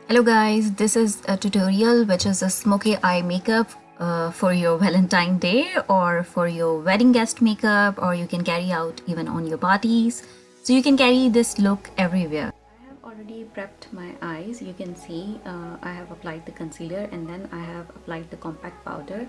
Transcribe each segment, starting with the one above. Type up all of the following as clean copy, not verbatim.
Hello guys, this is a tutorial which is a smoky eye makeup for your Valentine Day or for your wedding guest makeup, or you can carry out even on your parties. So you can carry this look everywhere. I have already prepped my eyes. You can see I have applied the concealer and then I have applied the compact powder.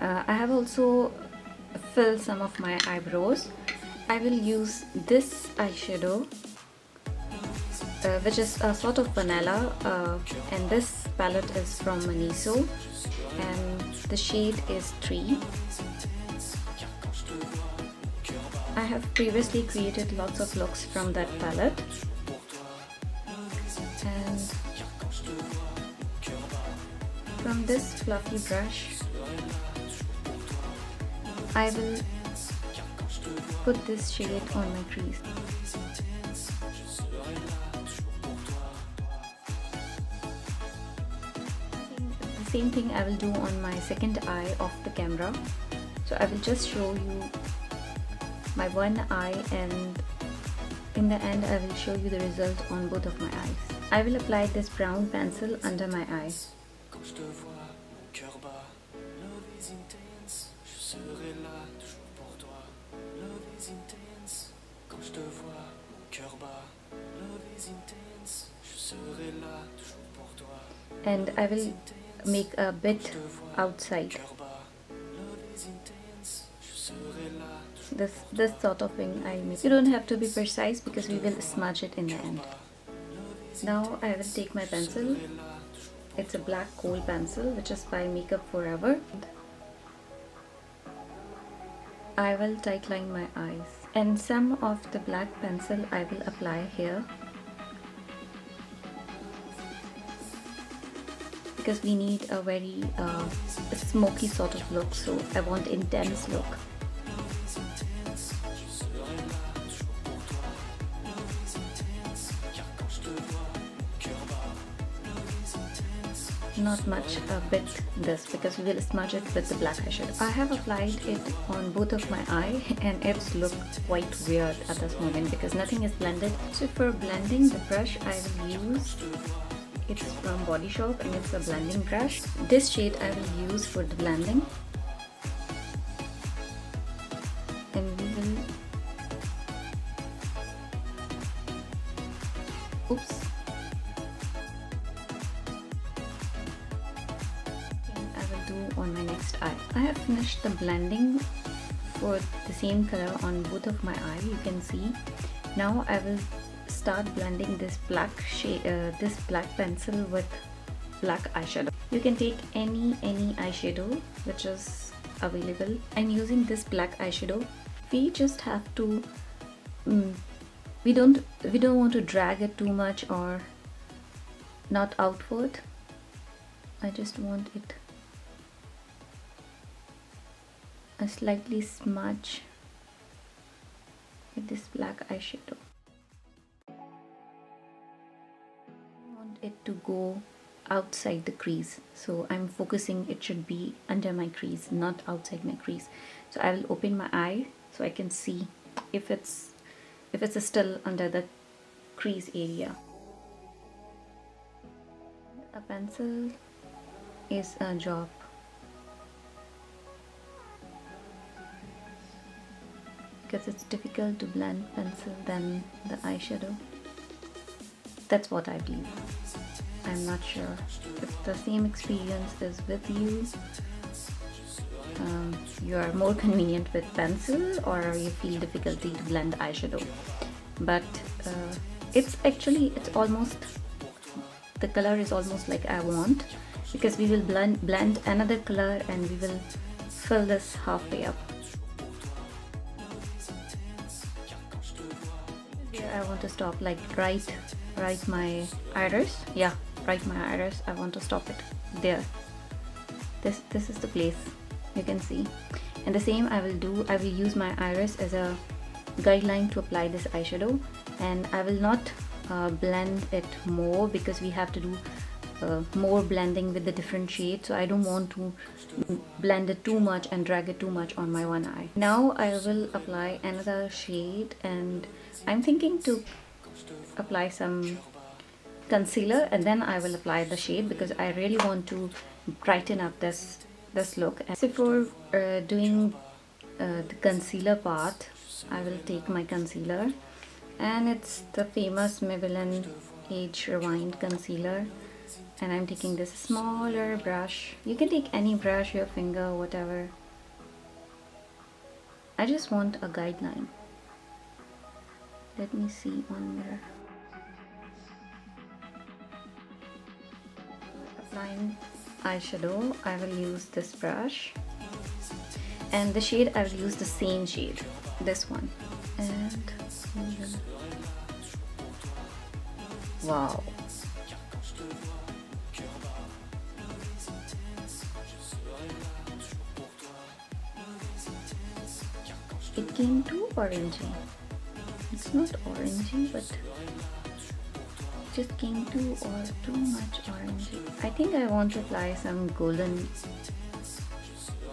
I have also filled some of my eyebrows. I will use this eyeshadow which is a sort of vanilla, and this palette is from Maniso and the shade is 3. I have previously created lots of looks from that palette, and from this fluffy brush I will put this shade on my crease. Same thing I will do on my second eye of the camera. So I will just show you my one eye, and in the end I will show you the result on both of my eyes. I will apply this brown pencil under my eye. And I will make a bit outside. This sort of thing I make. You don't have to be precise because we will smudge it in the end. Now I will take my pencil. It's a black kohl pencil which is by Makeup Forever. I will tightline my eyes, and some of the black pencil I will apply here, because we need a very smoky sort of look, so I want intense look. Not much, a bit this, because we will smudge it with the black eyeshadow. I have applied it on both of my eye and it's looked quite weird at this moment because nothing is blended. So for blending, the brush I will use, it's from Body Shop and it's a blending brush. This shade I will use for the blending. And we will... Oops. On my next eye. I have finished the blending for the same color on both of my eye, you can see. Now I will start blending this black shade, this black pencil with black eyeshadow. You can take any eyeshadow which is available. I'm using this black eyeshadow. We just have to we don't want to drag it too much or not outward. I just want it a slightly smudge with this black eyeshadow. I want it to go outside the crease, so I'm focusing it should be under my crease, not outside my crease. So I will open my eye so I can see if it's still under the crease area. A pencil is a job. Because it's difficult to blend pencil than the eyeshadow. That's what I believe. I'm not sure if the same experience is with you. You are more convenient with pencil, or you feel difficulty to blend eyeshadow. But it's almost, the color is almost like I want, because we will blend another color and we will fill this halfway up. I want to stop, like right my iris. Yeah, right my iris. I want to stop it there. This is the place, you can see. And the same I will do. I will use my iris as a guideline to apply this eyeshadow, and I will not blend it more because we have to do more blending with the different shades, so I don't want to blend it too much and drag it too much on my one eye. Now I will apply another shade, and I'm thinking to apply some concealer and then I will apply the shade because I really want to brighten up this look. And so for doing the concealer part, I will take my concealer, and it's the famous Maybelline Age Rewind concealer, and I'm taking this smaller brush. You can take any brush, your finger, whatever. I just want a guideline. Let me see on mirror. Applying eyeshadow, I will use this brush, and the shade I will use the same shade, this one. And wow, it came too orangey. It's not orangey, but just came too much orangey. I think I want to apply some golden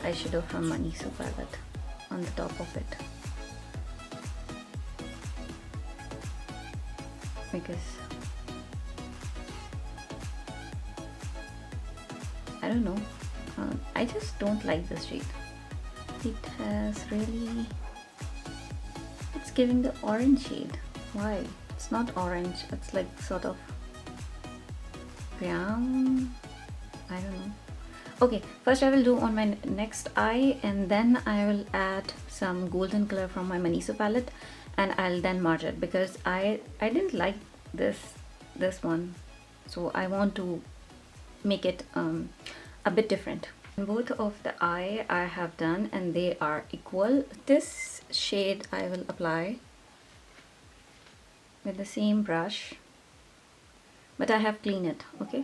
eyeshadow from Maniso palette on the top of it, because I don't know, I just don't like this shade. It has really, it's giving the orange shade. Why? It's not orange, it's like sort of brown. I don't know. Okay, first I will do on my next eye, and then I will add some golden color from my Maniso palette, and I'll then merge it because I didn't like this one, so I want to make it a bit different. Both of the eye I have done and they are equal. This shade I will apply with the same brush, but I have cleaned it, okay?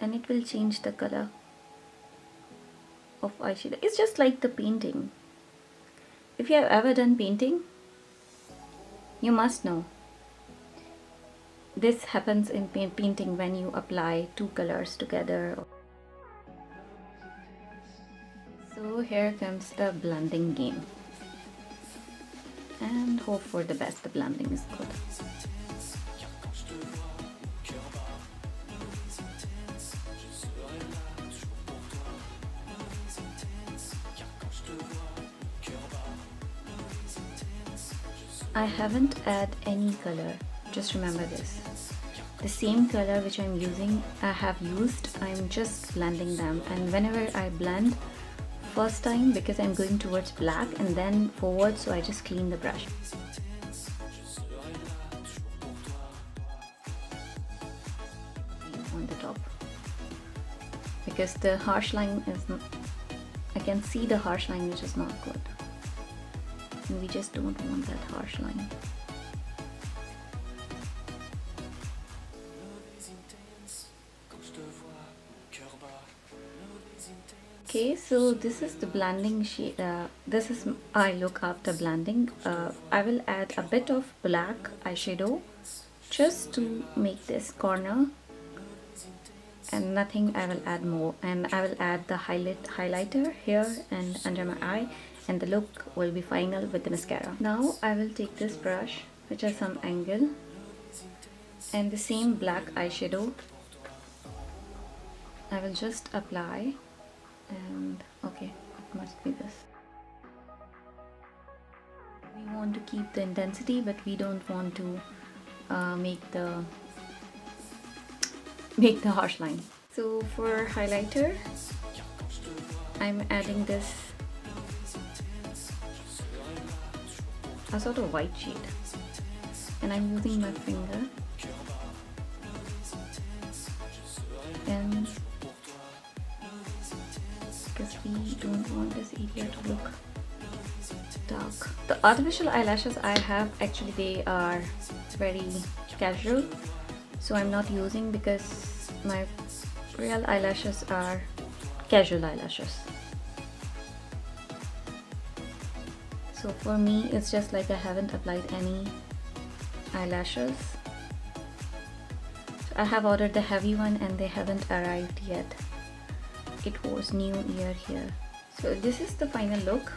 And it will change the color of eyeshadow. It's just like the painting. If you have ever done painting, you must know. This happens in painting when you apply two colors together. So here comes the blending game, and hope for the best. The blending is good. I haven't added any color, just remember this. The same color which I'm using, I have used, I'm just blending them, and whenever I blend, first time because I'm going towards black and then forward, so I just clean the brush. On the top, because the harsh line is not, I can see the harsh line which is not good. And we just don't want that harsh line. Okay, so this is the blending shade. This is I look after blending. I will add a bit of black eyeshadow just to make this corner, and nothing I will add more. And I will add the highlighter here and under my eye, and the look will be final with the mascara. Now I will take this brush which has some angle and the same black eyeshadow. I will just apply, and okay, it must be this. We want to keep the intensity, but we don't want to make the harsh line. So for highlighter, I'm adding this a sort of white shade, and I'm using my finger, and because we don't want this area to look dark. The artificial eyelashes I have, actually they are very casual, so I'm not using, because my real eyelashes are casual eyelashes. So for me it's just like I haven't applied any eyelashes. So I have ordered the heavy one and they haven't arrived yet. It was New Year here. So this is the final look.